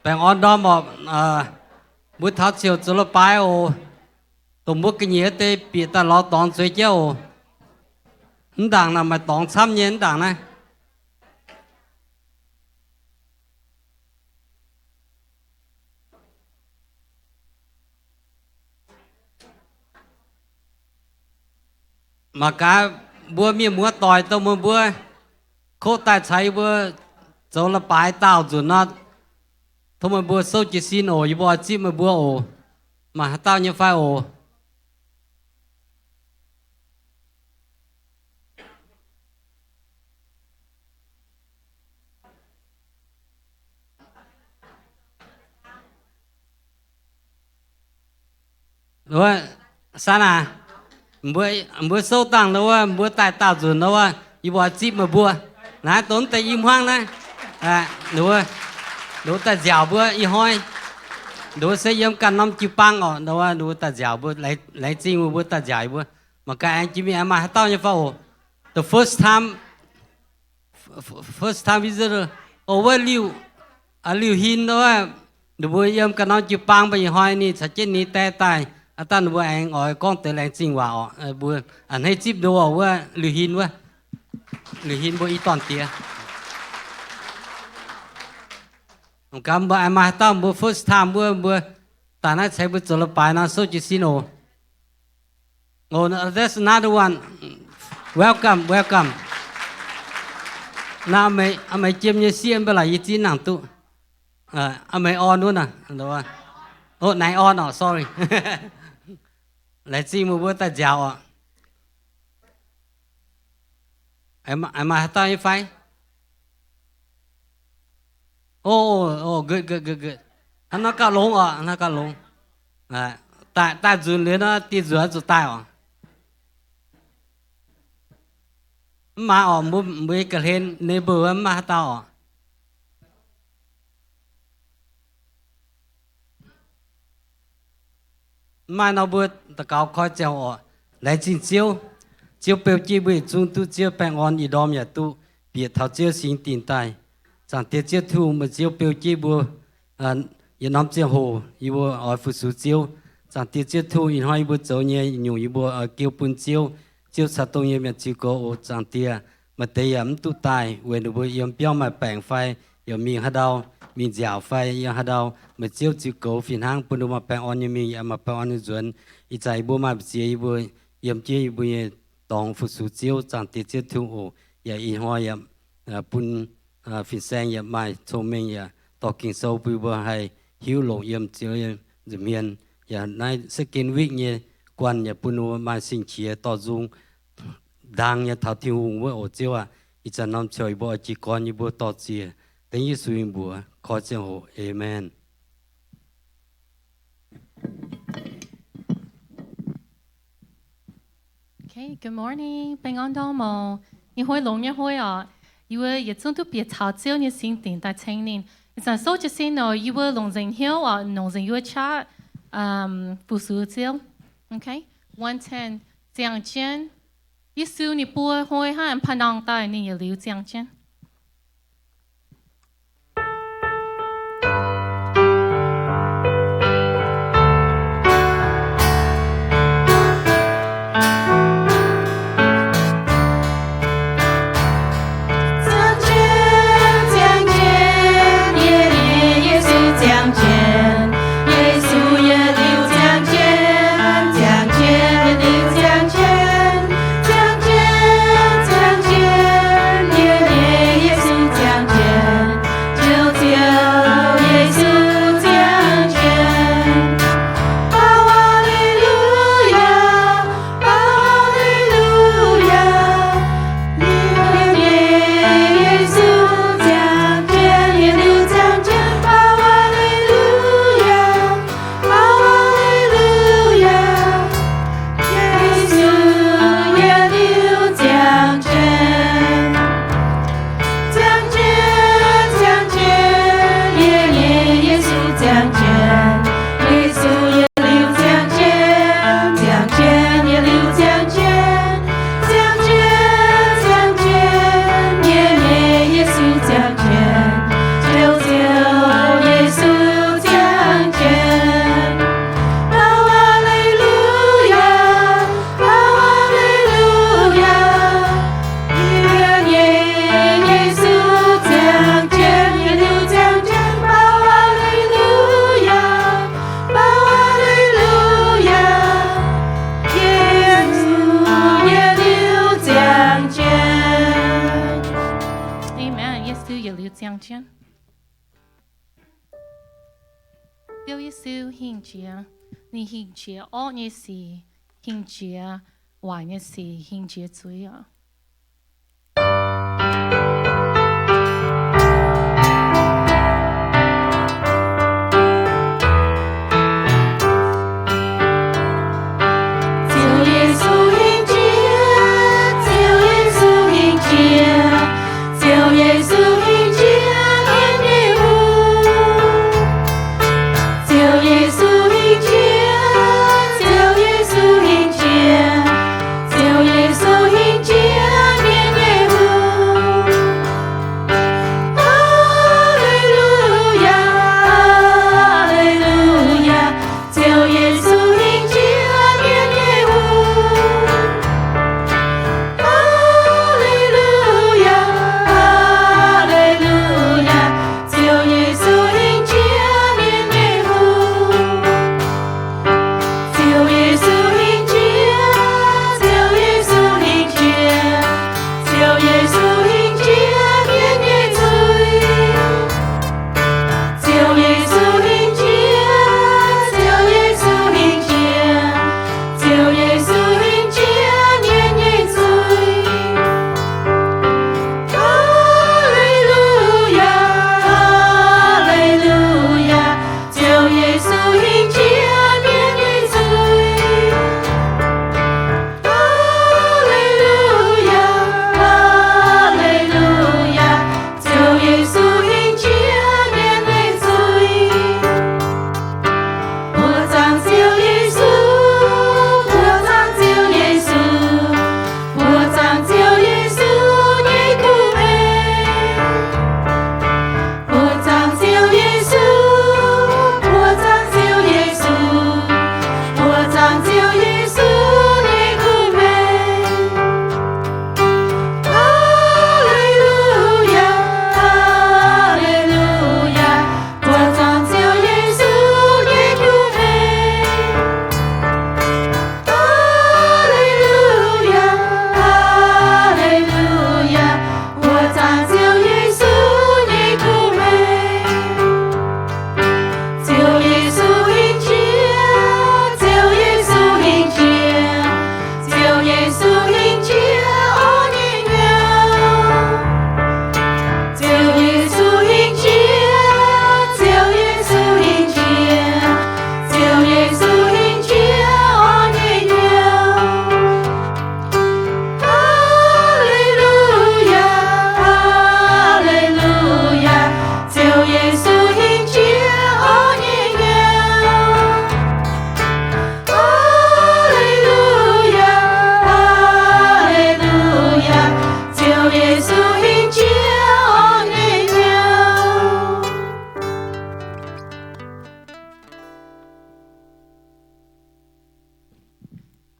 bèn on đó mà bữa tháo chiều cho nó bài ô tụi bữa cái nhớ tê bị ta lo tòn suy chéo không đảng nào mà tòn xăm như đảng này mà cả bữa miếng bữa tỏi tao mà bữa khô tài cháy bữa cho nó bài tao rồi nó thôi mà bữa sâu chỉ xin ổ như bữa chim mà bữa ổ mà tao như phải ổ rồi sao nè bữa sâu tăng đâu á bữa tài tạo rồi đâu á như bữa chim mà bữa nãy tốn tay im hoang nè đúng rồi đúng ta dẻo bữa y hoi đúng sẽ yếm cả năm chữ băng ở đâu á đúng ta dẻo bữa lấy chim bữa ta dẻo bữa mà cái anh chỉ biết em mà tao như phao the first time visitor over liu hin đâu á đúng bữa yếm cả năm chữ băng bây giờ hoi ni sẽ chết ni té tai ta bữa anh ở con tới lấy chim vào bữa anh hay chip đồ ở bữa liu hin bữa y toàn tiền cảm ơn mà tao bữa first time bữa ta nói sẽ bữa cho nó bài nó số chỉ xin ô oh that's another one welcome na mày chiêm như xiêm bây là ý chí nàng tụ mày on luôn à đúng không oh này on à sorry lại chi một bữa ta giàu à em mà tao như phải oh good nó cao lông à nó cao lông ta dùn lên nó ti rửa rồi tai à mà mới cái lên neighbor mà tao à mà nó bữa ta cao khó chịu à lại chín chiếu biểu chi bữa chúng tu chiếu bèn on ý đom nhà tu biệt thảo chiếu xin tiền tài chẳng tiết chiếu thu mà chiếu biểu chi bữa yên nắm chiếu hồ ý bữa ở phụ số chiếu chẳng tiết chiếu thu yên hai bữa châu nhé nhiều ý bữa ở kêu bún chiếu sát tông nhé miệt chiếu có chẳng tiết mà tây ấm tu tài về được bữa yên béo mà bèn phai yên miếng hạt đào miếng dẻo phai yên hạt đào mà chiếu có phiền hang bữa được mà bèn on như miếng mà bèn on như chuẩn ý trái bữa mà chiếu bữa yên chiếu bữa tòng phụ số chiếu chẳng tiết chiếu thu yên yên hoa yên bún phiền sang yên mai thông minh yênต่อกิ่งโซปีบัวให้หิวโหลเยี่ยมเจียวจะเมียนอย่าในสกินวิกเนี่ยกวนอย่าปุ่นมาสิงเขียต่อจุงดังอย่าเท่าที่หุงว่าโอเจียวอีจะนำเฉยบัวจีกรยี่บัวต่อเจียแต่ยิ่งสุยบัวขอเจ้าโหเอเมน Okay, good morning. Bình an đó mà, những hồi lồng những hồi à, you were yết chúng tôi biết thảo chiếu những sinh tình tại thanh niên. It's so just saying no, you were long dành hiếu or long dành you chat phụ sự chiếu. Okay, 110 giang chân. Yesu ni bùa hồi han panang tai ni liu giang chân. Yeah. Giêsu也lưu giang chân. Chúa Giêsu hình chia, ni hình chia ổ như gì, hình chia hoài như gì, hình chia chuối à.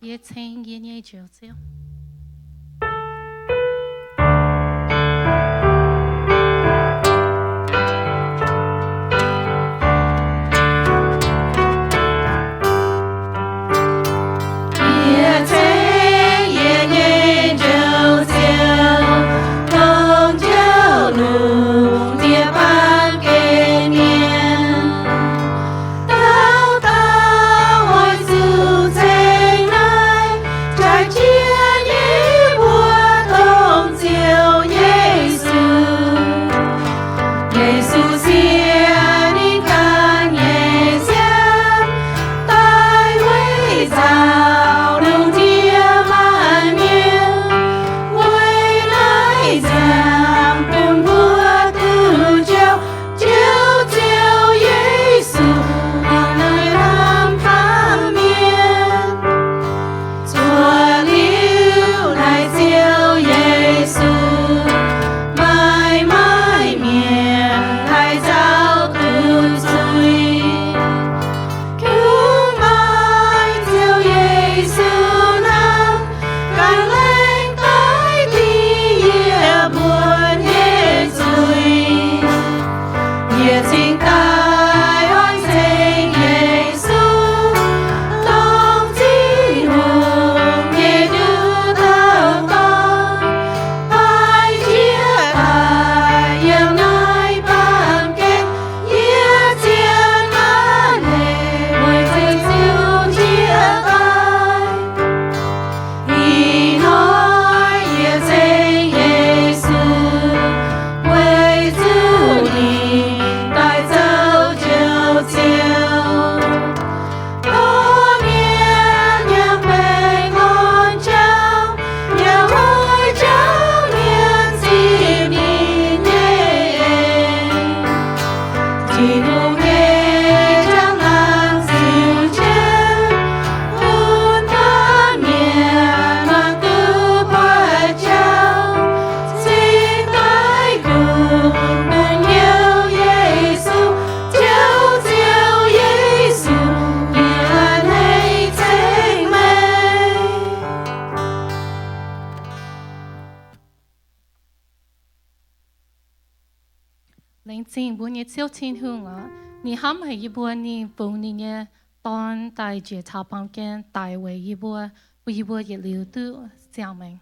Ye thanh ye nhẹ chiều chiều. Trái chia lãnh chính bữa nhật chiếu thiên hương à ni hâm hay y bữa ni bụng ni nhẹ tòn đại chế thảo bằng kiến đại về y bữa y liu tu xiao meng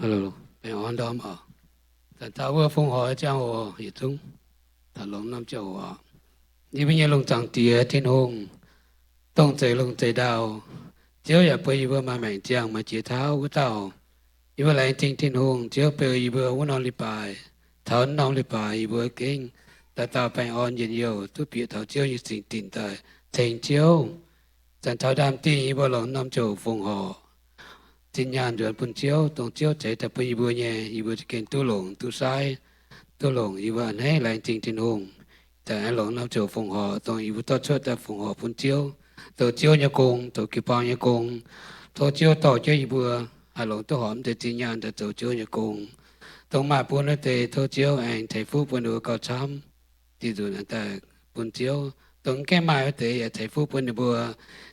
Hello, bình an đó mà. Tại ta vừa phong hòa trang hồ hiện tung, ta lòng năm châu hòa. Như bây giờ lòng chẳng tía thiên hùng, tông chạy lòng chạy đào, chiếu nhà bơi vừa mà mảnh trang mà chỉ tháo của tàu. Như vừa lại thiên hùng, chiếu bơi vừa muốn non li bài, tháo non li bài vừa kinh. Ta ta bình an yên nhiều, tu biệt tháo chiếu như sinh tin tại thành chiếu. Chẳng tháo đam tin vừa lòng năm châu phong hòa. Tin nhàn rồi bún chiếu, tông chiếu chạy tập bơi vừa nhẹ, vừa kén tu lồng, vừa này lại thiên hùng. Tại lòng năm châu phong hòa, tông vừa tốt cho ta phong hòa bún chiếu. Tổ chiếu nhà công, tổ kỳ bao nhà công, tổ chiếu tổ cho vừa, lòng tổ hòm để tin nhàn để tổ chiếu nhà công. Tông mà bún ở đây tổ chiếu anh thầy phú bún ở cao chăm, thì rồi anh ta bún chiếu. Tông cái mà ở đây thầy phú bún ở vừa,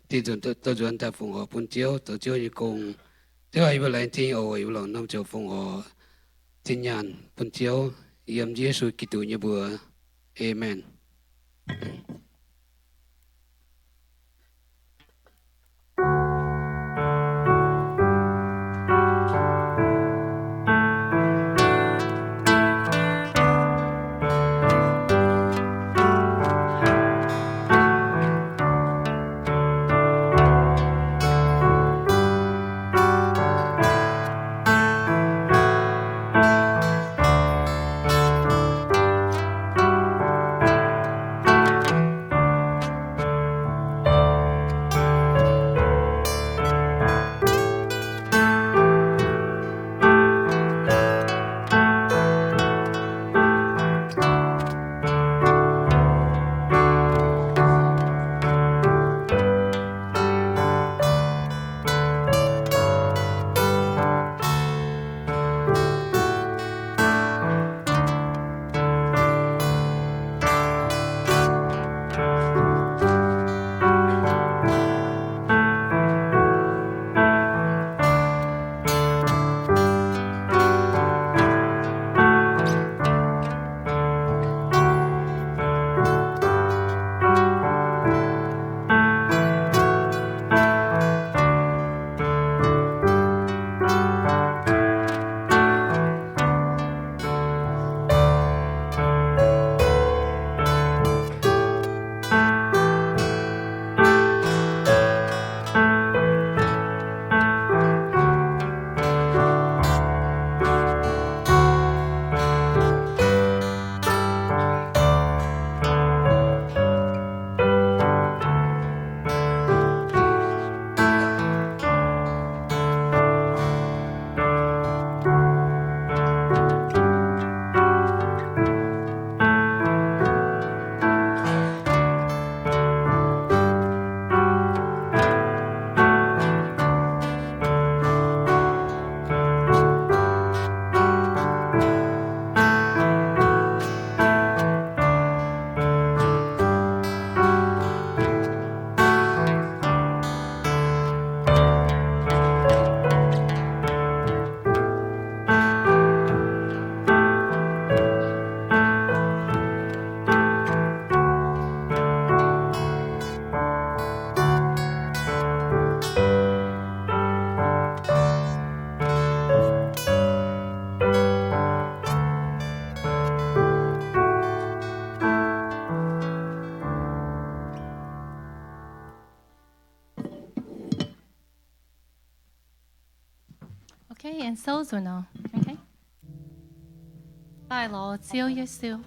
thì rồi tổ rồi anh ta phong hòa bún chiếu, tổ chiếu nhà công. Thế ai vừa lại tin ôi vừa lòng năm châu phong hòa tin nhàn bún chiếu, yếm Giêsu Kitô nhà vừa, Amen. Okay, and so rồi nào. Okay. Bài lo chiếu Giêsu.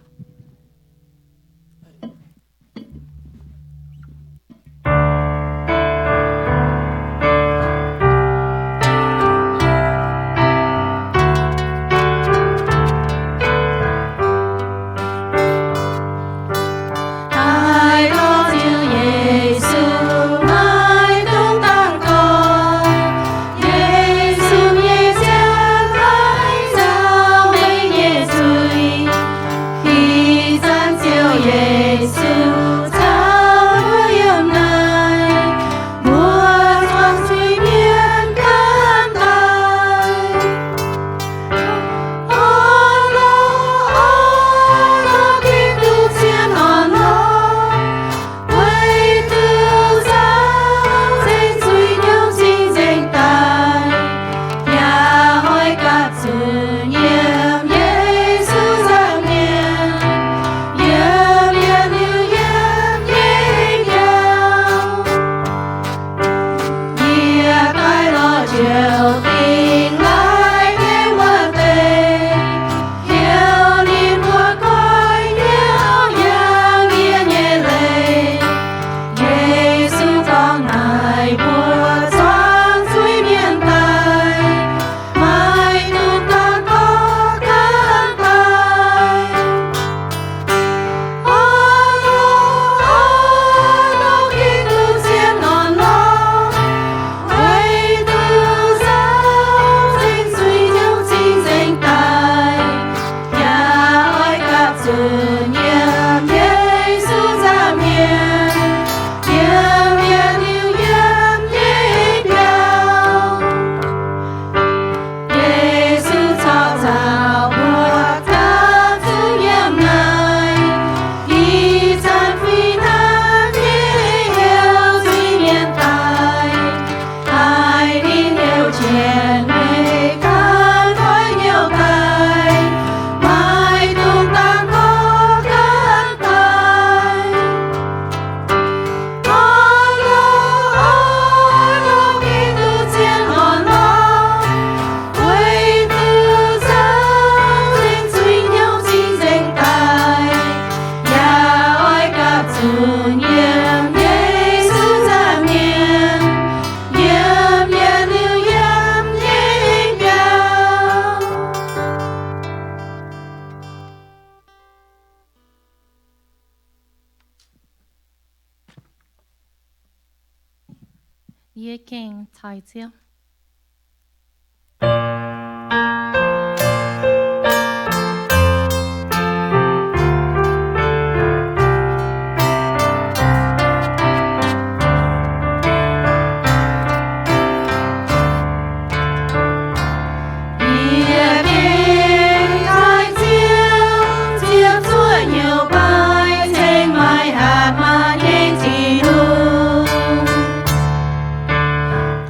Ye King Tai Chiếu.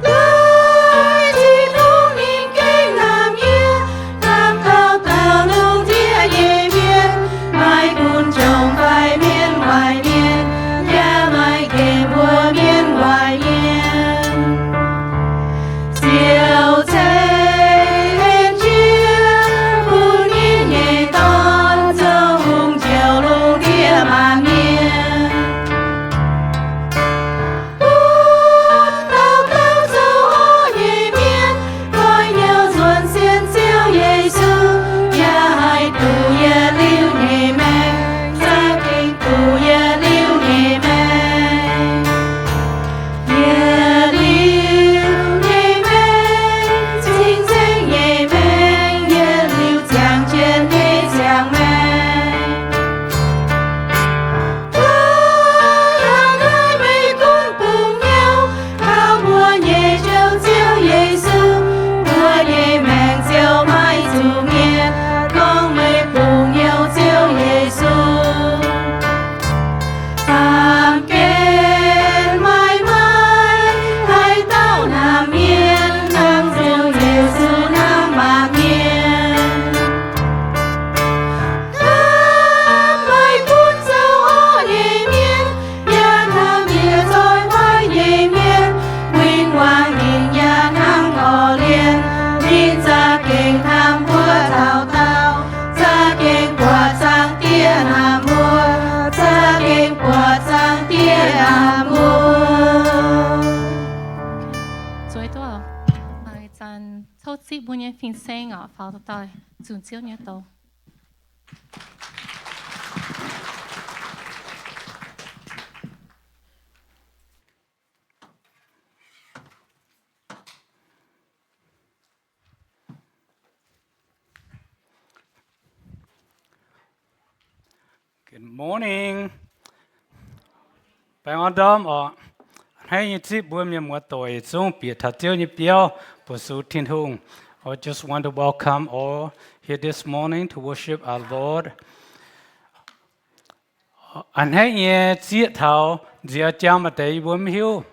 Love kinh tham vua thảo thao sa kinh của sang tiên hà mua sa kinh của sang tiên hà mua rồi đó ai chân thâu chỉ bốn nhân phiên sinh ở pháo tay dùng chiếu nhớ đầu. Good morning. Bạn ăn đom ở hay như thế bữa mình mua tuổi dùng biệt thật tiêu như biểu bổ sung thiên hùng. I just want to welcome all here this morning to worship our Lord. Anh hay như thế thảo giờ chăm mà thấy bữa mình hiểu.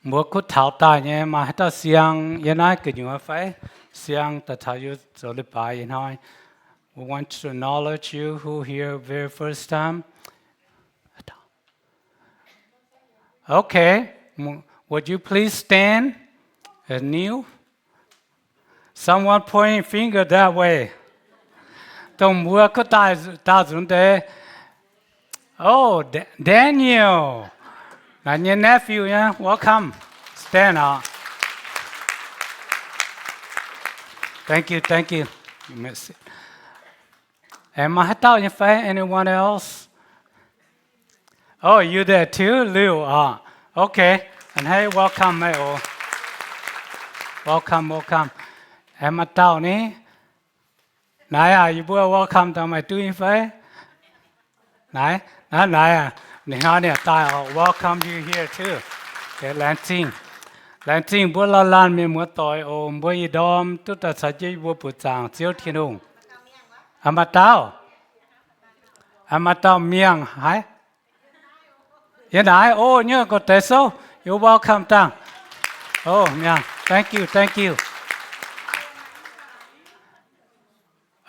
Mua cút thảo tài nhé mà hết ta xiang yên ai cứ nhớ phải xiang ta thảo yêu rồi được bài yên hai. We want to acknowledge you who here very first time. Okay, would you please stand and kneel? Someone pointing finger that way. Don't work ta dùng thế. Oh, Daniel. And your nephew, yeah, welcome. Stand up. Thank you, thank you. You missed it. Am I out in fact? Anyone else? Oh, you there too, Liu? Okay. And hey, welcome, Meo. Welcome, welcome. Am I out ni? Nãy you boy welcome to my doing fact. Nãy nè, welcome you here too. Okay, Lanting, bữa la lan mình muốn tội ôm bữa đom, tụt ta sẽ chơi bữa bữa chàng chiếu thiên hùng. Am I out mienh, hả? Yên nãy, oh, nhớ có thể số. You're welcome, tang. Oh, mienh, thank you.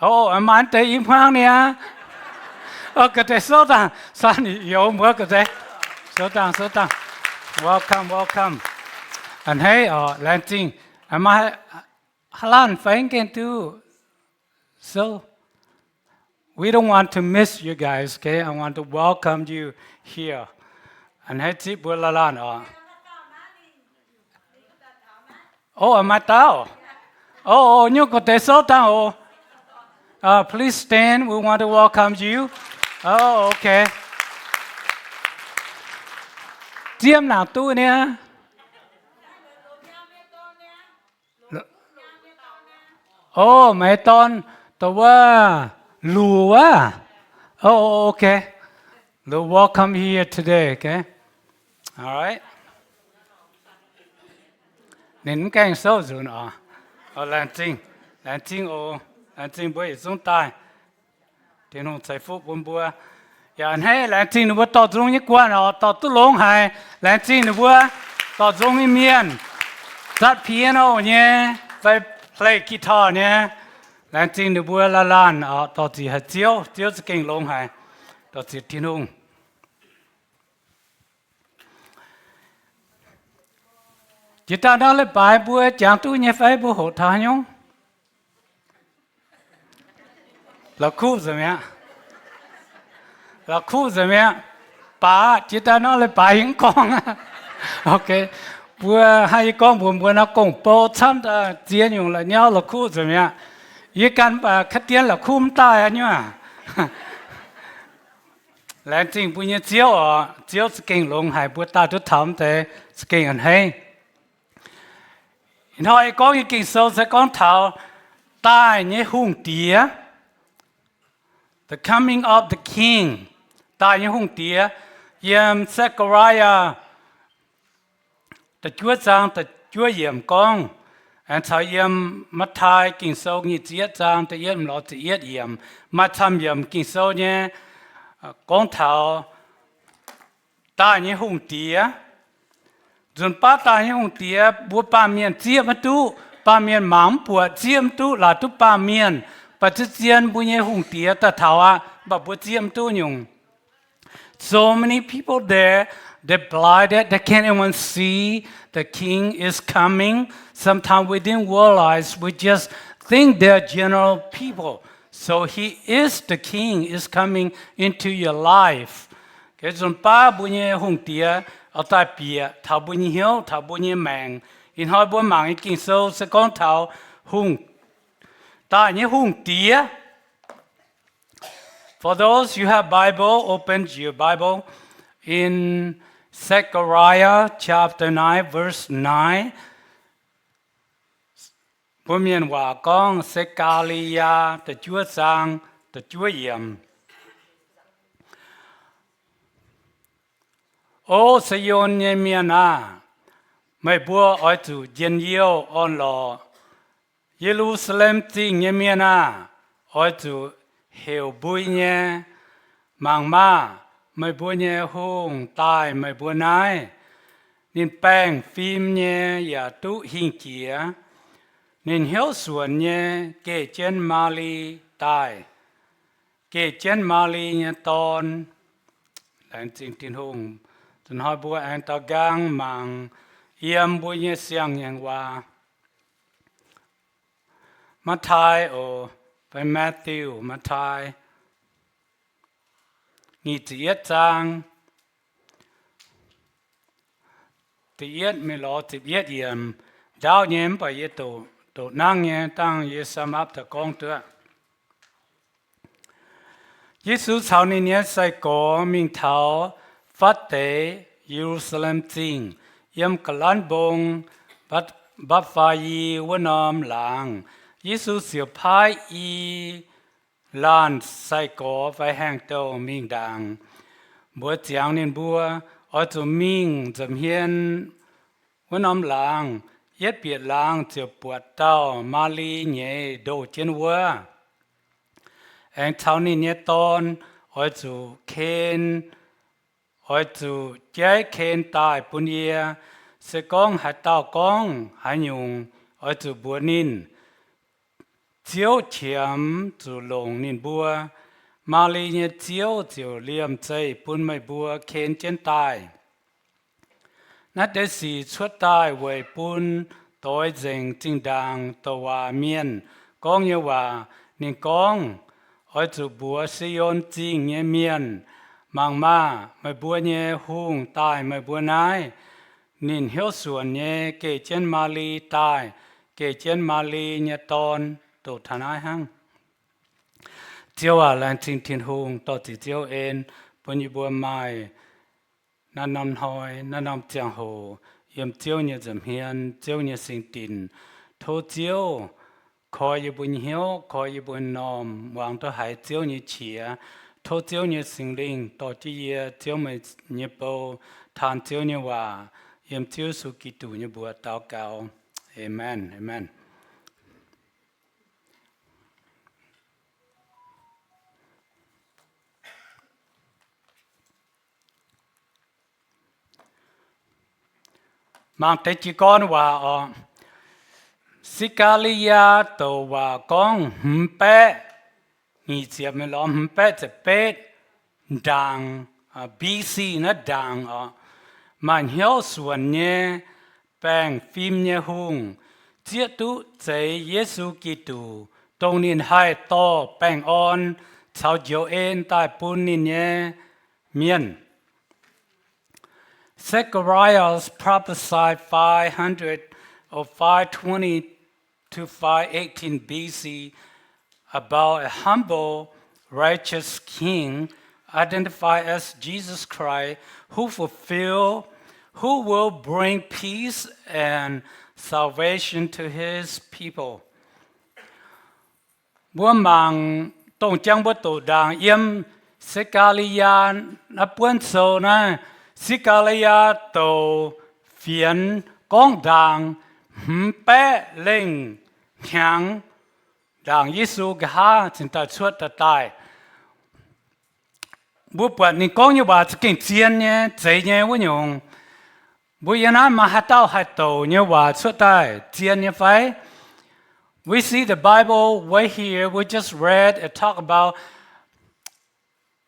Oh, am I tới im hoang nè? Oh, có thể số tang. Sao nhiều mới có thể? Số tang. Welcome. And hey, Lanting, am I halan phanh can too? So, we don't want to miss you guys, okay? I want to welcome you here. And hey, tip bữa lan Oh, am I tao? Oh, nhớ có thể số tao. Please stand. We want to welcome you. Oh, okay. Tiêm nào tu nè. Oh, mấy ton tao wa lù á. Oh, okay. We'll welcome you here today, okay? All right. Nín canh sâu rồi nọ. Lanting bữa xuống tai. Thiên hùng giải phúc bốn bữa. Anh hay Lanting nó bữa tao dùng những quan họ tao tu lông hay Lanting nó bữa tao dùng những miên. Đặt piano nhé, phải play guitar nhé. Lanting nó bữa la lan tao chỉ hạt chiếu sẽ kinh lông hay. Tao chỉ thiên hùng. Chỉ ta nói là bài bữa chẳng tu nhé phải bữa hộ thà nhung. Là khu rồi mẹ. Bà chỉ ta nói là bà những con. Ok. Bữa hai con bữa nó cùng bố chăm ta diễn dùng là nhau là khu rồi mẹ. Ý căn bà khát tiền là khu tay nhá. Lãnh trình bữa nhé chiếu sự kinh lông hay bữa ta chút thấm thế sự kinh hẳn hay. Nói có những kinh sâu sẽ con thảo tai nhé hung tía. The coming of the king. Tai nhé hung tía. Yếm Zechariah. Ta chúa giang ta chúa yếm con. Anh thảo yếm mắt thai kinh sâu như tiết giang ta yếm lọ ta yết yếm. Mắt thăm yếm kinh sâu nhé. Con thảo tai nhé hung tía. Dùn ba ta nhé hung tía bố ba miền chiếm mà tu. Ba miền mắm bùa chiếm tu là tu ba miền. Bà chứ chiếm bố nhé hung tía ta thảo bà bố chiếm tu nhung. So many people there they're blinded, they can't even see the king is coming. Sometimes we didn't realize, we just think they're general people. So he is the king, is coming into your life. Cái dòng ba bùi nhẹ hùng tía, ở tại bìa, thảo bùi nhẹ hiếu, thảo bùi nhẹ mèng. In hỏi bùi mạng ý kinh sâu, sẽ con thảo hùng. Tại nhẹ hùng tía. For those who have Bible, open your Bible in Zechariah chapter 9, verse 9. Bùi miền hòa con Sekalia, the chúa sang, the chúa yểm. Ô Sion nhé miền mày bùa ở chủ dân yêu on lò. Jerusalem tình nhé miền ở chủ hiểu bùi nhé. Mang ma, mày bùa nhé hùng tai mày bùa nái. Nên bèng phim nhé ya tu hình chía. Nên hiếu xuân nhé kê chân Mali tai. Kê chân Mali nhé tôn. Lãnh trình tin hùng. Tân hỏi bùa anh ta gang mang yếm bùa nhé xiang nhé hòa. Matthai ô by Matthew, Matthai. Nghị chỉ yết trang. Chỉ yết mê lọ chỉ yết yếm. Giáo nhém bởi yết tổ. Tổ năng nhé tăng yết xâm áp ta con tựa. Giê-xu chào nên nhé sai cổ mình thảo phát tế Jerusalem tình. Yếm cả lan bông bắt phá y vân ôm làng. Giê-xu siêu phái y lan sai cổ phải hàng tàu mình đàng. Bữa chẳng nên bùa ở chỗ mình dầm hiên vân ôm làng. Yết biệt làng chiều buộc tàu mà lý nhé đồ trên vua. Anh thảo nên nhé tôn ở chỗ khen ở chỗ trái khen tài bún yê sẽ con hãy tao con hãy nhung ở chỗ bùa nín chiếu chiếm chỗ lồng nín bùa mà lý nhé chiếu liêm chay bún mày bùa khen trên tài nát để xì xuất tài về bún tối dành chính đàng tàu hòa miên con như hòa nên con ở chỗ bùa Sion chính nhé miên mang ma mày bùa nhé hung tai mày bùa nái nên hiếu xuân nhé kể trên Mali tai kể trên Mali nhé tôn tổ thần ai hăng chiếu à lan trình thiên hung tổ chỉ chiếu en bùa như bùa mai nà nằm hỏi nà nằm chẳng hồ yếm chiếu nhé dầm hiền chiếu nhé sinh tình thô chiếu khỏi như bùn hiếu khỏi như bùn nòm hoàng tổ hải chiếu như chìa thô chiếu như sinh linh tổ chỉ yê chiếu mày như bầu than chiếu như hòa yếm chiếu su kỳ tù như bùa tao cao amen amen. Mang tới chỉ con hòa Sikalia tổ hòa con bé nghỉ chiếm mình lo bé sẽ bé đàng BC nó đàng mà hiếu xuân nhé bèn phim nhé hùng chiết tu chế Giê-xu Kitô tông nín hai to bèn on chào diệu en tại bún nín nhé miên. Zechariah prophesied 500 or 520 to 518 BC about a humble, righteous king identified as Jesus Christ who will bring peace and salvation to his people. Bữa mang tổng trang bữa tổ đàng yếm Sekalia na buôn sầu na Sikalia tổ phiền con đàng bé linh nhang đàng Giê-xu gha chính ta suốt ta tài bữa bữa nên con như bà kinh chiến nhé dễ nhé với nhung bữa yên á mà hát tao hát tổ như bà suốt tài chiến như phải. We see the Bible way here. We just read and talk about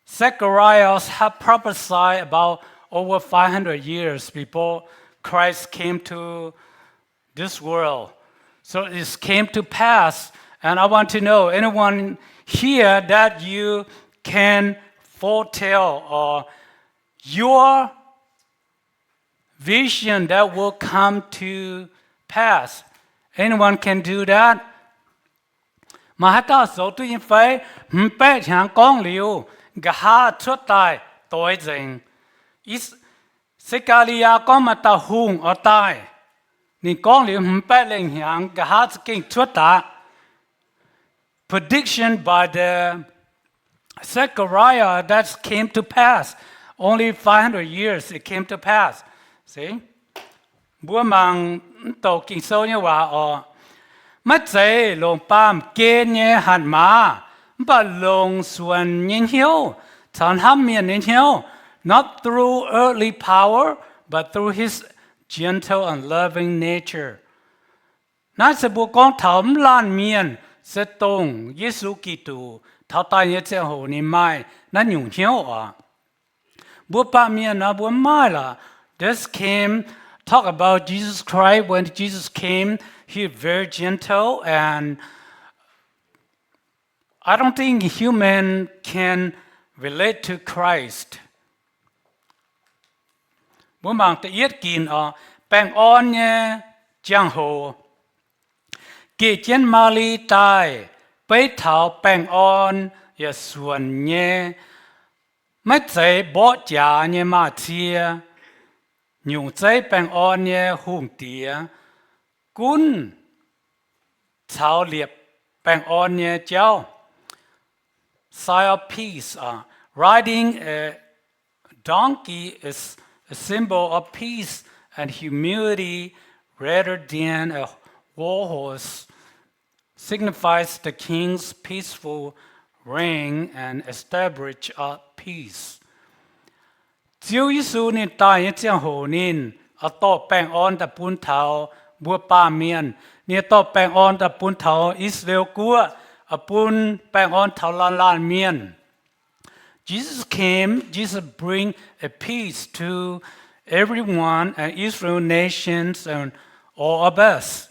Zechariah had prophesied about over 500 years before Christ came to this world. So it came to pass. And I want to know, anyone here that you can foretell or your vision that will come to pass? Anyone can do that? Mà hát ta số tự nhiên phải bé chẳng con liu gà ha xuất tài tối dình Sikalia con mà ta hung ở tai ni con liu bé lên hàng gà ha kinh xuất tài prediction by the Zechariah that came to pass. Only 500 years it came to pass. See? Bữa mang tổ kinh sâu như vậy mất dễ lồng bám kén nhé hàn má bà lồng xuân nhân hiếu chẳng hàm miền nhân hiếu not through earthly power but through his gentle and loving nature. Nói sẽ buộc con thẩm lan miền sẽ tông Giêsu Kitô thảo tài nhé sẽ hồ ni mai nó nhung hiếu bữa ba miền nó bữa mai là this came talk about Jesus Christ. When Jesus came, he was very gentle, and I don't think human can relate to Christ. Bữa mang tự yết kín bèn on nhé giang hồ kỳ chiến Mali tai bấy thảo bèn on ya xuân nhé mấy giấy bỏ trả nhé mà chia nhung giấy bèn on nhé hùng tía cún chào liệp bèn on nhé cháu sign of peace. Riding a donkey is a symbol of peace and humility rather than a war horse. Signifies the king's peaceful reign and establish a peace. Chiếu Giêsu nên tai những chiang hồ nên ở to bèn on tập bún thảo bùa ba miền nên to bèn on tập bún thảo Israel cua ở bún bèn on thảo lan miền. Jesus bring a peace to everyone and Israel nations and all of us.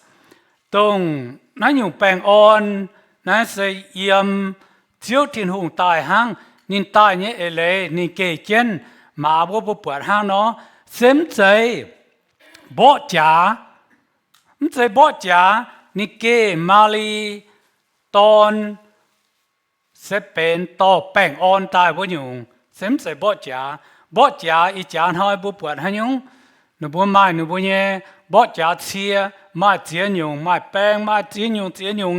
Tông nói nhung bèn on nói sẽ yếm chiếu thiên hùng tài hang nên tài nhé lệ nên kể chân mà bố bớt hang nó xemใจbỏ trả nên kể Mali tòn sẽเป็นต่อแป้งอ่อนตายบ่ยุงเสมใส่บ่จ๋าอีจานห้อยบ่ปวดหายุงหนูบ่ไม้หนูบ่แย่บ่จ๋าเสียมาเจียนยุงมาแป้งมาเจียนยุง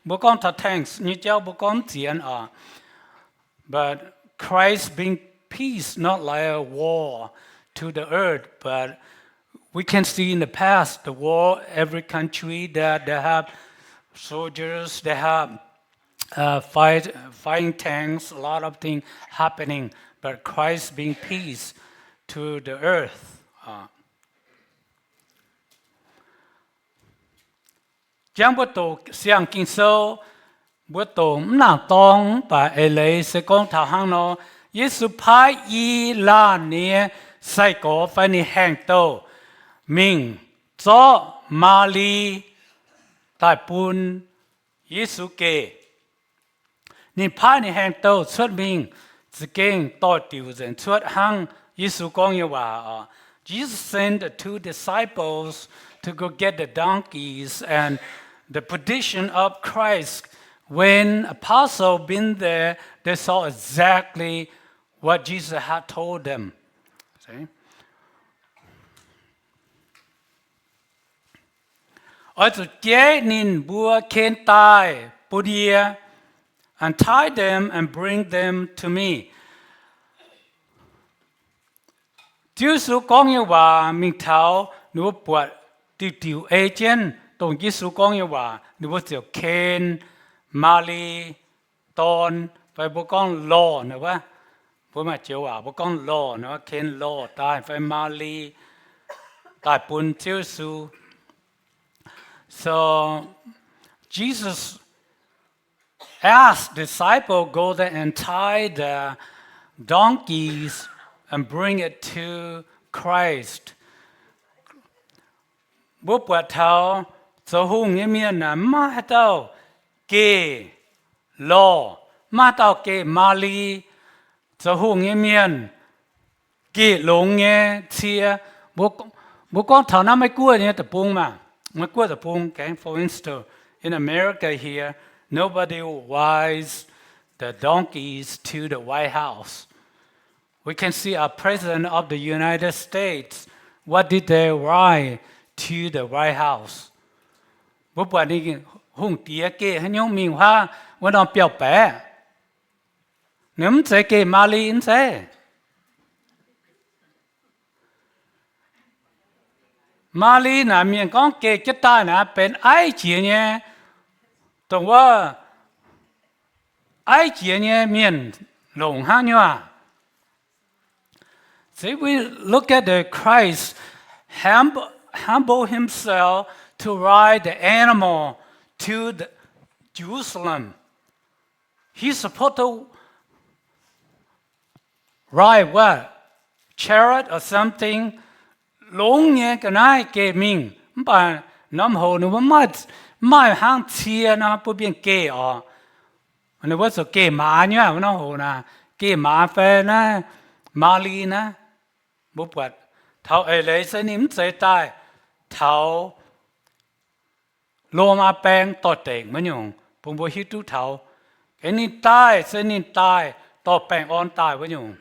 บ่ก้องถ้าแทงนี่เจ้าบ่ก้องเจียนbut Christ bring peace not like a war to the earth but we can see in the past the war every country that they have soldiers they have fighting tanks, a lot of things happening, but Christ bring peace to the earth. Giang bữa tổ xiang kinh sâu bữa tổ nàng tông và lấy sẽ con thảo hang nó Giêsu phái y la nia sai có phải ni hàng tàu mình cho Mali tại bun Giêsu kê nên phái ni hàng tàu xuất mình chỉ kinh to tiêu dân xuất hang Giêsu con như vậy Jesus sent the two disciples to go get the donkeys and the prediction of Christ. When apostles been there, they saw exactly what Jesus had told them. See? Also, chế nín bùa khen tai bùa địa and tie them and bring them to me. Giêsu con như vậy mình thảo nếu bùa tiêu agent tổng Giêsu con như vậy nếu bùa tiêu khen Mali tòn phải bố con lo nữa quá bố mà chiều bố con lo nữa khen lo tại phải Mali tại bún Giêsu. So Jesus asked disciples go there and tie the donkeys and bring it to Christ. Bố bật thảo cho hùng như miền là ma tao kê lo ma tao kê Mali cho hùng như miền kê lông nghe chia bố con thảo năm mấy cua nhé tập bung mà mấy cua tập bung okay. For instance, in America here, nobody rides the donkeys to the White House. We can see our President of the United States. What did they ride to the White House? Bố bà đi hùng tía kê hay nhóm mình hoa vẫn còn biểu bẻ. Nếu mình sẽ kê Mali in sẽ. Mali là miền con kê chất ta là bên ai chỉ nhé. Tổngว่าai chỉ nhé miền lồng ha nhòa. So we look at the Christ humble himself to ride the animal to Jerusalem. He's supposed to ride what? Chariot or something. Lông nhé cái này kê mình. Bà nắm hồ nó mà hang chia nó bố biến kê ở. Nó vẫn sẽ kê má nhé. Nó hồ nà. Kê má phê nà. Mali nà. Bố bật. Thảo ấy lấy sẽ nếm sẽ tai. Thảo lô mà bèn tỏ tình mà nhung. Bố bố hít tú thảo. Cái nín tai sẽ nín tai. Tỏ bèn ôn tai mà nhung.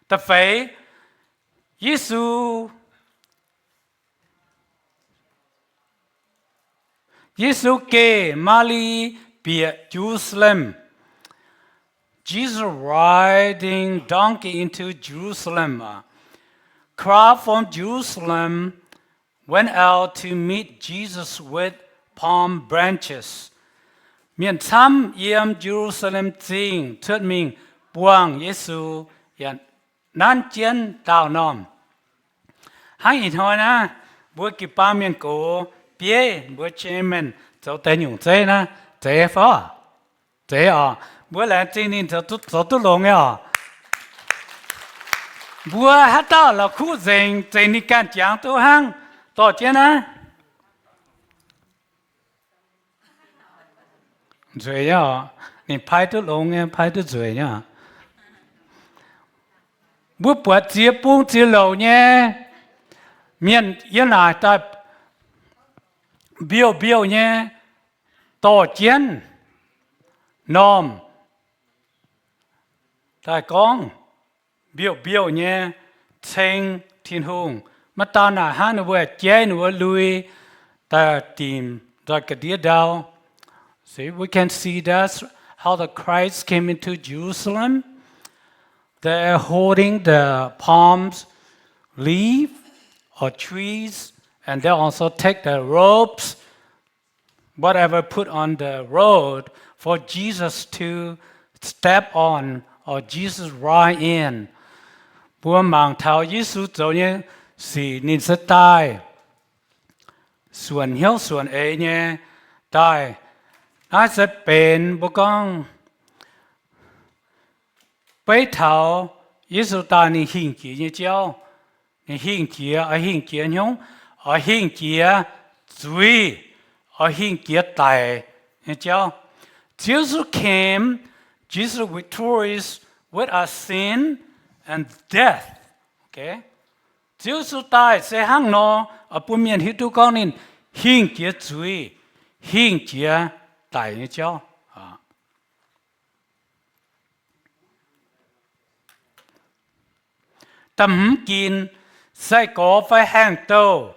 Tập phế Giê-xu kê Mali bìa Jerusalem. Jesus riding donkey into Jerusalem. Crowd from Jerusalem went out to meet Jesus with palm branches. Miền thăm yếm Jerusalem chính thuyết mình buông Giê-xu hiện nan chiến tạo nòm. Hãy nhìn thôi na, bữa kịp ba miền cổ bia bữa chế mình cho tên nhung chế na chế phó chế à bữa lại trên nên cho tốt lông à bữa hát tao là khu rừng trên đi can giang tu hang to chế na chế nhá nên phai tốt lông nghe phai tốt chế nhá bữa bữa chia bung chia lầu nhé miền yên lại ta biểu nhé tổ chiến nòm ta con biểu nhé tranh thiên hùng mà ta là hai người chơi người lui ta tìm ra cái địa đạo. See, we can see that's how the Christ came into Jerusalem. They're holding the palms leaf or trees, and they also take the ropes, whatever put on the road for Jesus to step on or Jesus ride in. Bữa màng thảo Giê-xu走nhé, sì nín sẽ tai.ส่วนhiếuส่วนấy nhé, tai. Nó sẽ bền bố con. Bấy thảo Giê-xu ta nín hình kỷ nhé cháu. Nín hình kỷ nhông, ở hình kỷ duy, ở hình kỷ tài nhé cháu. Jesus came, Jesus victorious with our sin and death. Okay? Jesus tai sẽ hang nó ở bên miền hít tu con nên hình kia duy, hình kia tài nhé cháu. Tâm kín sẽ có phải hàng tàu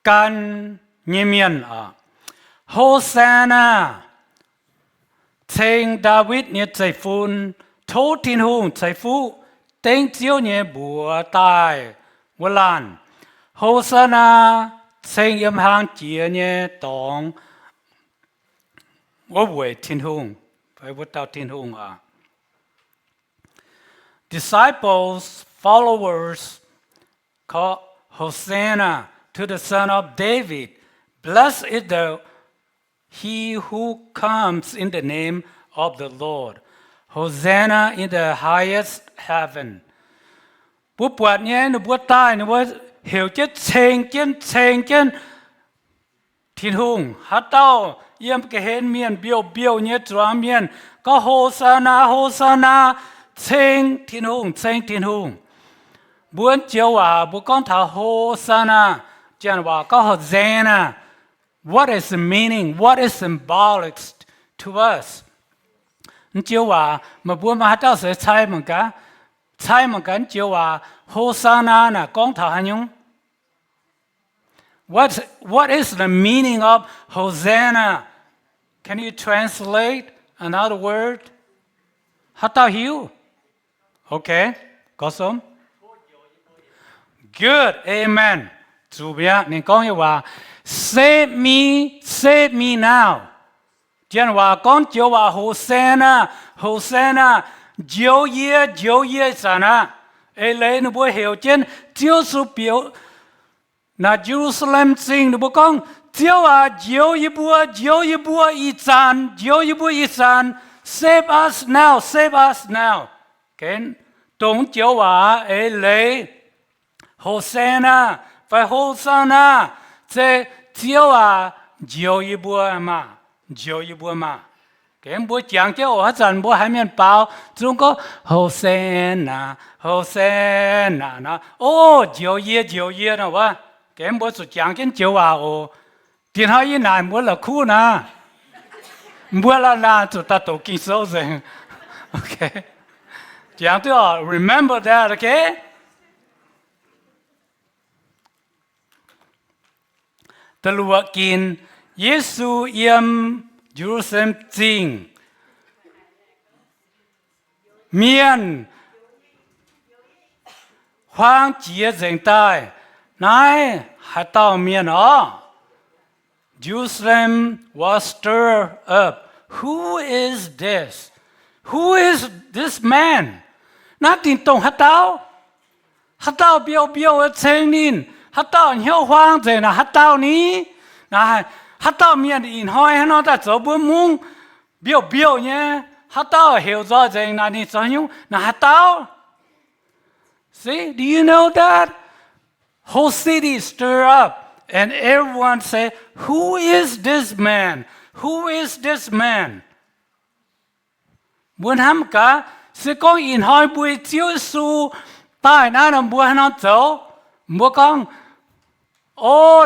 can như miền Hosanna Thênh David nhé chạy phun thố thiên hùng chạy phu tên chiếu nhé bùa tài vô lan Hosanna thênh yếm hàng chia nhé tổng vô quệ thiên hùng phải vô tao thiên hùng Disciples, followers call Hosanna to the Son of David. Blessed is he who comes in the name of the Lord. Hosanna in the highest heaven. Bố bọt nhé, nó bố tai, nó bố hiểu chết chênh chân thiên hùng. Hát tao, yếm cái hên miền biêu nhé tròa miền. Có Hosanna, chênh thiên hùng. Buôn chiếu bố con thảo Hosanna, chẳng có Hosanna. What is the meaning? What is symbolic to us? Chiếu mà buôn mà hát tao sẽ猜mà cả chiếu Hosanna là con thảo hành nhung. What is the meaning of Hosanna? Can you translate another word? Hát tao hiểu? Okay, có xong? Good, amen. Chủ bia, nên con hiểu save me now. Chẳng con chiếu Hosanna, diệu ye sana. Lấy nó bố hiểu trên chiếu số biểu na Jerusalem sing nó bố con chiếu diệu ye bua y chan. Save us now. Okay, tổng chiếu lấy Hosanna, phải Hosanna, thế chiếu diệu ye bua mà. Cái bố chẳng chứ ở dần bố hai miền bao chúng có Hosanna nó diệu ye nó wa cái bố chủ chẳng chứ chiếu tiền hai yên này bố là khu na bố là chủ ta tổ kinh sâu rồi. Okay, chẳng chứ remember that. Okay, ta lùa kín Giêsu yếm Jerusalem Jing mienh hoang chia dành tai nãy hạt tao mienh Jerusalem was stirred up. Who is this man? Nãy tin tông hạt tao biêu ở trên nín hạt tao nhiều hoang dành là hạt tao ní nãy hát tao miền in hoi nó ta cho bữa mung biêu nhé hát tao hiểu rõ rằng là đi cho nhung là hát tao. See, do you know that whole city stir up and everyone say, who is this man? Muốn ham cả sẽ có in hoi bùi chiếu su tai na làm bùi nó走bữa con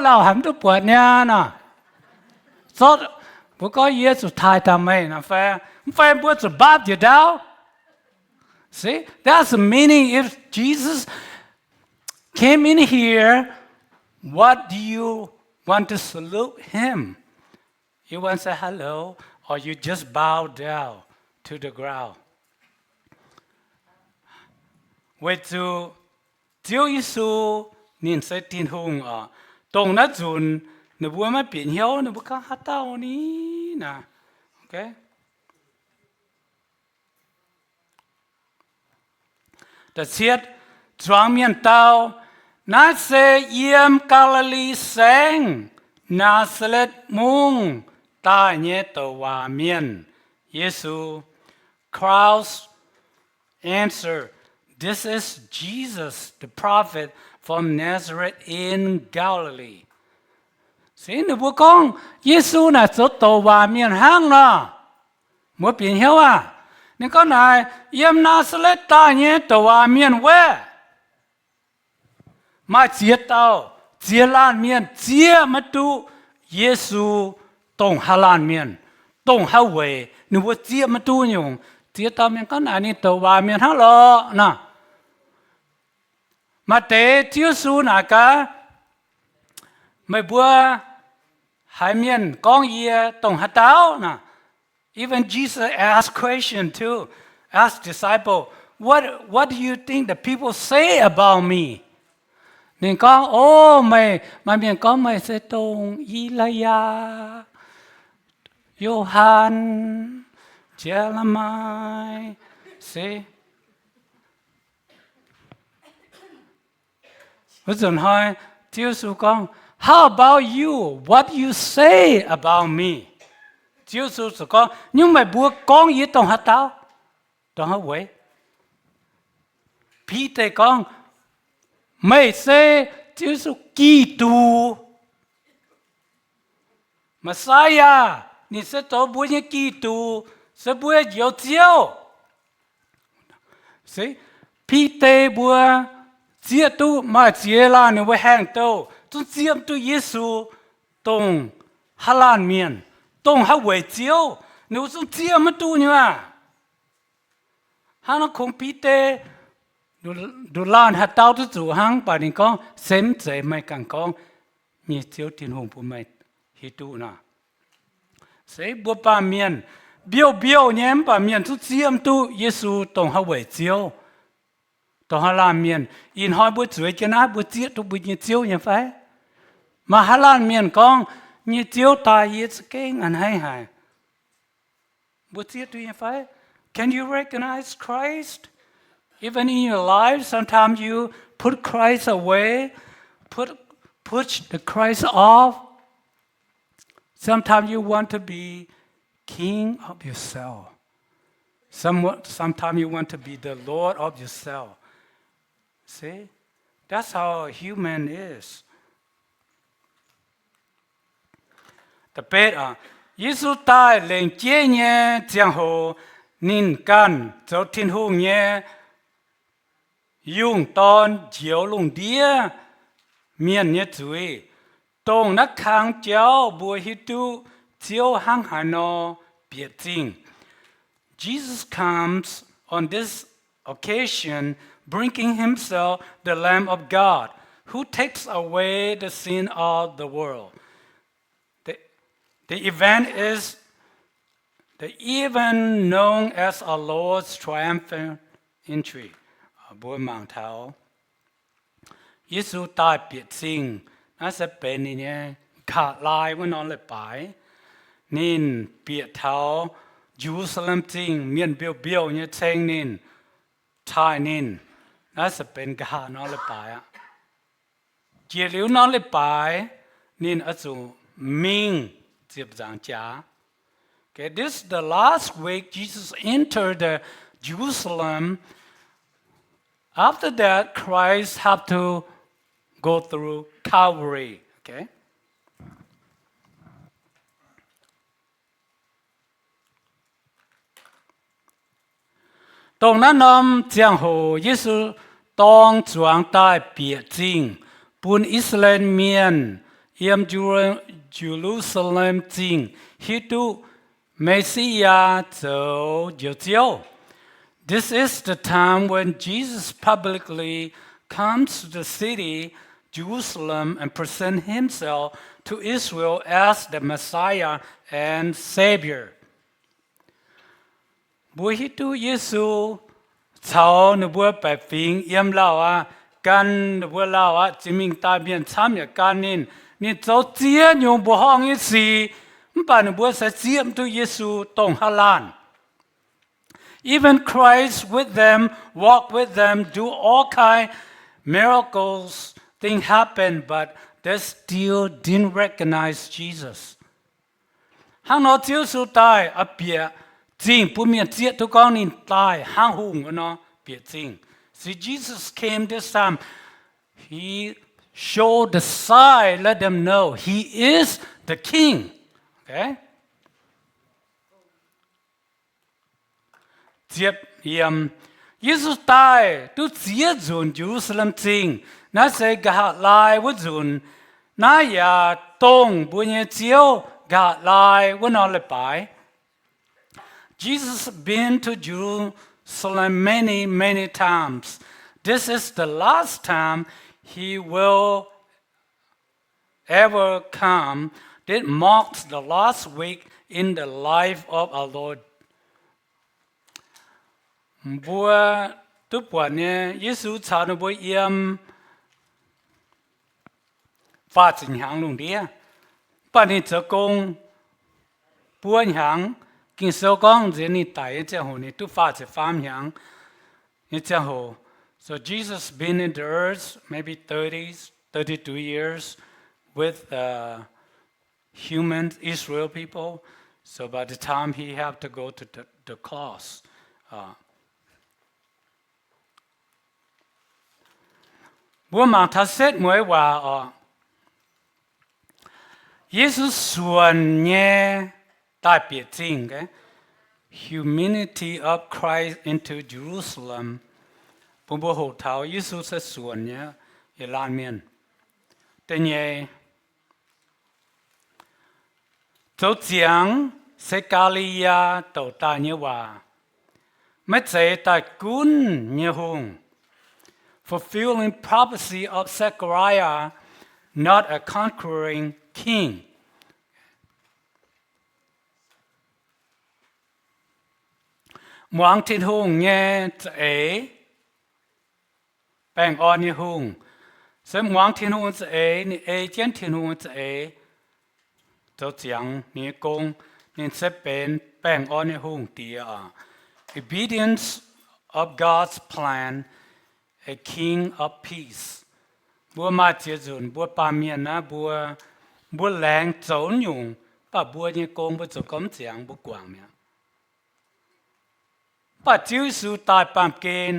lao hàm được bùi nha nè. So, bố có耶稣thái tam mày na phải bố chủ bát gì đâu. See, that's the meaning. If Jesus came in here, what do you want to salute him? You want to say hello, or you just bow down to the ground? Vậy chứ, Chúa Giêsu nhìn sẽ tin hùng tổng nó dùn nó bữa mà biển hiếu nó bữa cá hát tao ní nè. Okay. Đã chết trong miền tao nó sẽ yếm Galilee sáng Nazareth mung ta nhé tàu hòa miền Giêsu. Crowds answer, this is Jesus, the prophet from Nazareth in Galilee. Xin được bố con, Giêsu là chỗ tàu hòa miền hang nè, muốn biển hiếu nên con này yếm Nazareth ta nhé tàu hòa miền quê, mà chia tàu, chia lan miền, chia mất tu, Giêsu tổng hà lan miền, tổng hà quê, nếu bố chia mất tu nhung, chia tàu miền con này nên tàu hòa miền hang lọ nè, mà thế Giêsu là cả mấy bữa hai miền con ye tổng hạt táo nè. Even Jesus asked question too. Asked disciple, what do you think the people say about me? Nên con mày miền con mày sẽ tổng Ilaya, Johan, Jeremiah. See? Bây giờ hỏi Giêsu con, how about you? What do you say about me? Giêsu con, nhưng mà bữa con gì tổng hạt tao? đó hả vậy Peter con mày sẽ Chúa Giêsu Kitô Messiah你是做不也基督是不也有救所以 Peter 不接督嘛接啦你会喊到就接督耶稣动哈拉面动哈为救你说接么督你嘛哈那空 Peterดูล้านหัดเต้าทุจู่หังป่านนี้ก็เซ็มใจไม่กันก็มีเจ้าทินหงผู้ไม่ฮิตุนะเสียบัวป่าเมียนเบี้ยวเนี่ยป่าเมียนทุเจียมตุเยซูตรงเขาไว้เจียวตรงฮาลานเมียนอินหอยบัวสวยกันนะบัวเจียตุบัวเนี่ยเจียวอย่างไฟมาฮาลานเมียนก็เนี่ยเจียวตายเยสเก่งอันให้หายบัวเจียตุอย่างไฟ Can you recognize Christ? Even in your life, sometimes you put Christ away, push the Christ off. Sometimes you want to be king of yourself. Sometimes you want to be the Lord of yourself. See? That's how a human is. The bed, Giêsu tai lên chế nhé, giang hồ, nín can, cho thiên hùng nhé, dùng ton chiếu lùng đĩa miền nhé chuối tông nát khang chéo bùa hít tu chiếu hang hà nô biệt tình Jesus comes on this occasion bringing himself the Lamb of God who takes away the sin of the world. The event is the event known as our Lord's triumphal entry. Bùa màng thảo Giêsu tai biệt sinh nó sẽ bên này nhé cả lại với nó lại bài nên biệt thảo Jerusalem chính miền biểu như chênh nên thai nên nó sẽ bên cả nó lại bài chỉ liu nó lại bài nên ở chỗ mienh tiếp giảng trả okay, this is the last week Jesus entered the Jerusalem. After that, Christ had to go through Calvary. Okay? Tông nát nôm giang hồ Giêsu tông chuang tai biệt chính bun Israel mienh yếm Jerusalem chính hi tu Messiah châu diệu diệu. This is the time when Jesus publicly comes to the city, Jerusalem, and presents himself to Israel as the Messiah and Savior. Bùa hít tu Giêsu cháu nửa bùa bài phim yếm lao gan nửa bùa lao chỉ mình ta biên tham gia gan nên cháu chia nhung bùa hong như gì, bà nửa bùa sẽ chiếm tu Giêsu tông Hà Lan. Even Christ with them, walk with them, do all kind miracles, things happen, but they still didn't recognize Jesus. Hang nó chiếu su tai ở bìa chính bùa miền chiết tu con nín tai hang hùng ở nó bìa chính. See, Jesus came this time. He showed the sign, let them know he is the king. Okay? Tiếp yếm Giêsu tai tu chia dùn Jerusalem chính nó sẽ gạt lại với dùn nó ya tông bùa nhẹ chiếu gạt lại với nó lại bài Jesus been to Jerusalem many times. This is the last time he will ever come. It marks the last week in the life of our Lord. Bùa tu bùa nhé Giêsu chào nó bùa yếm phát triển hàng luôn đi bà này cho công bùa hàng kinh số con dễ này tại cái hồ này tu phát triển farm hàng cái hồ. So Jesus been in the earth maybe 32 years with human Israel people. So by the time he have to go to the cross, bữa mà thà xét mới hòa Giêsu xuân nhé đại biệt chính cái humanity of Christ into Jerusalem. Bữa hậu thảo Giêsu sẽ xuân nhé ở lan miền. Thế nhé châu giang Sacramento đầu ta như hòa mấy chế tại cún như hùng fulfilling prophecy of Zechariah, not a conquering king. Muang thiên hùng nghe chế bèn on như hùng sẽ muang thiên hùng chế ni chén thiên hùng chế châu giang ni công nên sẽ bèn on như hùng tia obedience of God's plan, a king of peace. Bữa mà chia dùn bữa ba miền na bữa làng trốn nhung bà bữa như công bữa chỗ cấm giang bữa quảng miệng bà chiếu sự tại bàn kênh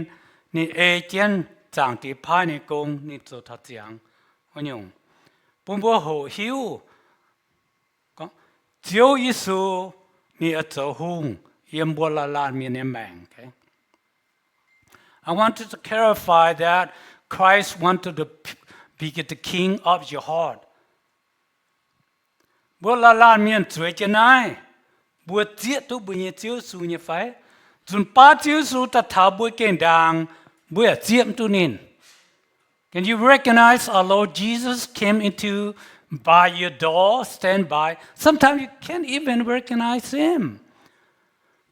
ni chén chẳng thì phai ni công ni chỗ thật giang nhung bữa hồ hiếu có chiếu Giêsu ni ở chỗ hùng yếm bữa là lan miền em mènh cái I wanted to clarify that Christ wanted to be the king of your heart. Bữa là lan miền chuối chân ai, bữa tiết tu bữa nhiêu chiếu su như phải, chúng ba chiếu su ta thảo bữa kén đàng, bữa tiệm tu nín. Can you recognize our Lord Jesus came into by your door, stand by? Sometimes you can't even recognize him.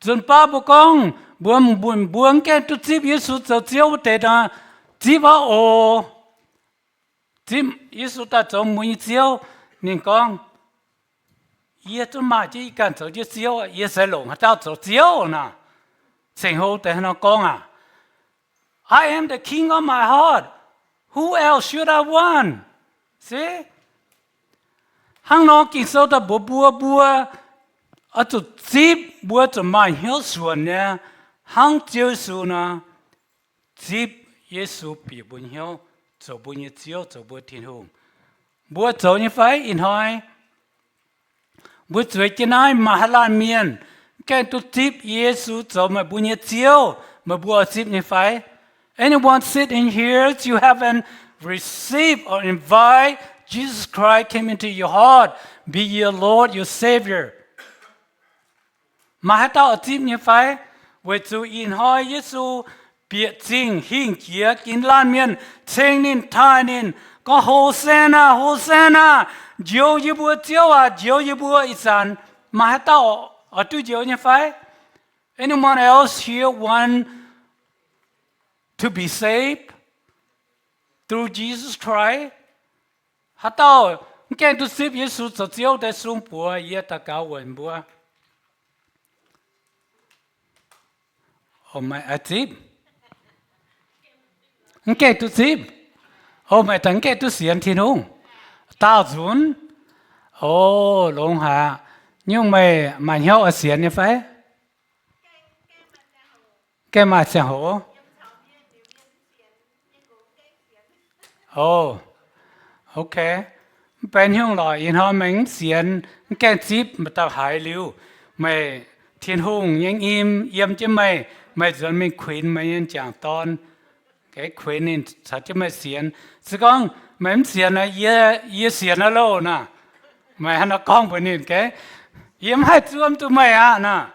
Chúng ba bố con buông cái tu chip Giêsu cho chiếu để đó chỉ vào ô chip Giêsu ta cho mũi chiếu nên con ye chúng mà chỉ cần cho chiếu ye sẽ lồng tao cho chiếu nè thành hậu để nó con I am the king of my heart. Who else should I want? See? Hang nó kinh sâu ta bùa ở chỗ chip bữa chỗ mai hiếu xuân nè hang chiếu su na chip Giêsu bị buồn hiếu chỗ buồn như chiếu chỗ buồn thiên hùng bữa chỗ như phải in hỏi bữa chỗ trên ai mà lan miền cái tu chip Giêsu chỗ mà buồn như chiếu mà bữa chip như phải anyone sit in here you haven't received or invite Jesus Christ came into your heart be your Lord your Savior mà tao ở chip như phải với chú in hỏi Giêsu biệt chính hình kia kinh lan miền chênh nín thai nín có Hosanna diều như bùa chiếu diều như bùa ít sản mà tao ở tu diều như phải anyone else here want to be saved through Jesus Christ hát tao cái tu ship Giêsu cho diều để xuống bùa ye ta cao quần bùa oh my atip cái tu ship oh my thằng cái tu xiên thiên hùng tao dùn oh long hà nhưng mà nhau ở xiên như phải cái mà chẳng hổ oh okay bên hông lại in họ mình xiên cái chip mà tao hại liu mày thiên hùng những im chứ mày dẫn mình khuyên mày những chẳng ton cái khuyên nên sao chứ mày xiên chứ con mày xiên là ye xiên là lâu nè mày nó con bên nên cái yếm hai chuông tụi mày nè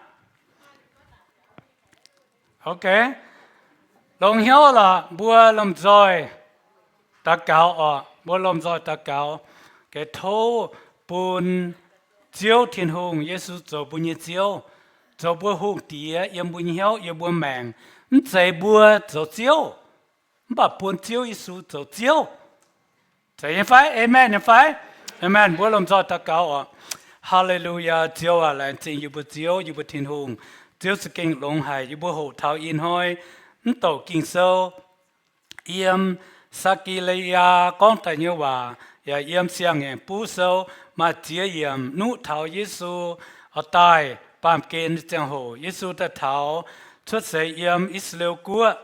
ok lòng hiếu là bùa làm rồi ta cáo bùa làm rồi ta cáo cái thô bùn chiếu thiên hùng Giêsu cho bùn như chiếu cho bùa hùng tía yếm bùn hiếu yếm bùa mèng chạy bùa cho chiếu bà bùn chiếu Giêsu cho chiếu chạy phải amen phải amen bùa làm rồi ta cáo hallelujah chiếu là chính yêu bùa chiếu yêu bùa thiên hùng chiếu sự kinh long hải yêu bùa hậu thảo in hoi tổ kinh sâu yếm Sakilaya con tại như hòa ya yếm xiang ngàn bù sâu mà chia yếm nụ thảo Giêsu ở tại bàm kên chẳng hồ Giêsu đã thảo xuất sẽ yếm Israel của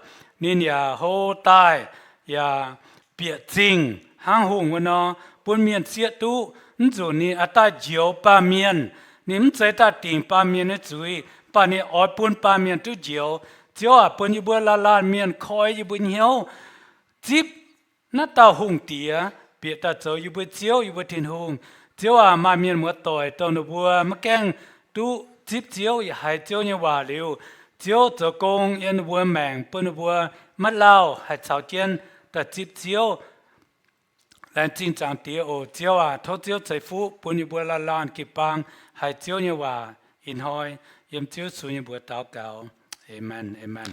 nên ya hồ tai ya 别正行红我呢，本面写都，你做你啊大脚把面，你唔在大顶把面的嘴，把你爱本把面都脚，脚啊本一波啦啦面开一波鸟，接那到红碟，别大走一波脚一波天红，脚啊มา面หมดต่อยตอนบัวมาแกงดูจิบ脚也还脚เนี่ยว่าเร็ว脚做工ยันบัวแมงเปิ้นบัวมาเล่าให้ชาวเจียนแต่จิบ脚แล้วจริงจังเดียวเจ้าอ่ะทอเจ้าใจฟูปุ่นอยู่บัวละลานกิปังให้เจ้าเนี่ยว่าอินหอยยมเจ้าสุญญบัวเต้าเก่าเอเมนเอเมน